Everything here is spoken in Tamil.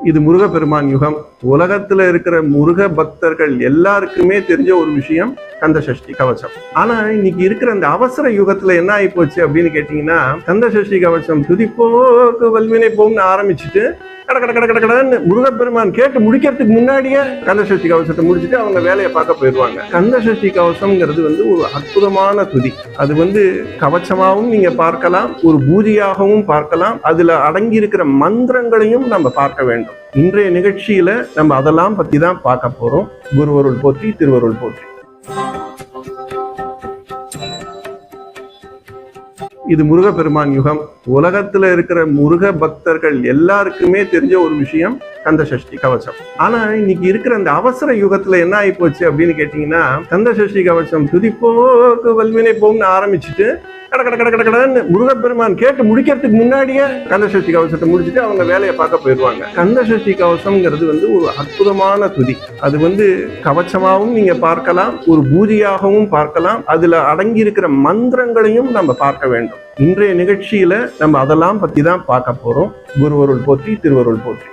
இது முருகப்பெருமான் யுகம். உலகத்துல இருக்கிற முருக பக்தர்கள் எல்லாருக்குமே தெரிஞ்ச ஒரு விஷயம் கந்த சஷ்டி கவசம். ஆனா இன்னைக்கு இருக்கிற அந்த அவசர யுகத்துல என்ன ஆகி போச்சு அப்படின்னு கேட்டீங்கன்னா, கந்த சஷ்டி கவசம் துதிப்போக்கு வல்வினை போம்னு ஆரம்பிச்சுட்டு கடன்னு முருகப்பெருமான் கேட்டு முடிக்கிறதுக்கு முன்னாடியே கந்த சஷ்டி கவசத்தை முடிச்சுட்டு அவங்க வேலையை பார்க்க போயிடுவாங்க. கந்த சஷ்டி கவசம்ங்கிறது ஒரு அற்புதமான துதி. அது கவச்சமாகவும் நீங்க பார்க்கலாம், ஒரு பூஜையாகவும் பார்க்கலாம். அதுல அடங்கி இருக்கிற மந்திரங்களையும் நம்ம பார்க்க வேண்டும். இன்றைய நிகழ்ச்சியில நம்ம அதெல்லாம் பத்தி தான் பார்க்க போறோம். குருவருள் போற்றி, திருவருள் போற்றி. இது முருகப்பெருமான் யுகம். உலகத்துல இருக்கிற முருக பக்தர்கள் எல்லாருக்குமே தெரிஞ்ச ஒரு விஷயம் கந்த சஷ்டி கவசம். ஆனா இன்னைக்கு இருக்கிற அந்த அவசர யுகத்துல என்ன ஆகி போச்சு அப்படின்னு கேட்டீங்கன்னா, கந்த சஷ்டி கவசம் துதிப்போக்கு வல்வினை போம்னு ஆரம்பிச்சுட்டு கடன்னு முருகப்பெருமான் கேட்டு முடிக்கிறதுக்கு முன்னாடியே கந்த சஷ்டி கவசத்தை முடிச்சுட்டு அவங்க வேலையை பார்க்க போயிடுவாங்க. கந்த சஷ்டி கவசம்ங்கிறது ஒரு அற்புதமான துதி. அது கவச்சமாகவும் நீங்க பார்க்கலாம், ஒரு பூஜையாகவும் பார்க்கலாம். அதுல அடங்கி இருக்கிற மந்திரங்களையும் நம்ம பார்க்க வேண்டும். இன்றைய நிகழ்ச்சியில நம்ம அதெல்லாம் பத்தி தான் பார்க்க போறோம். குருவருள் போற்றி, திருவருள் போற்றி.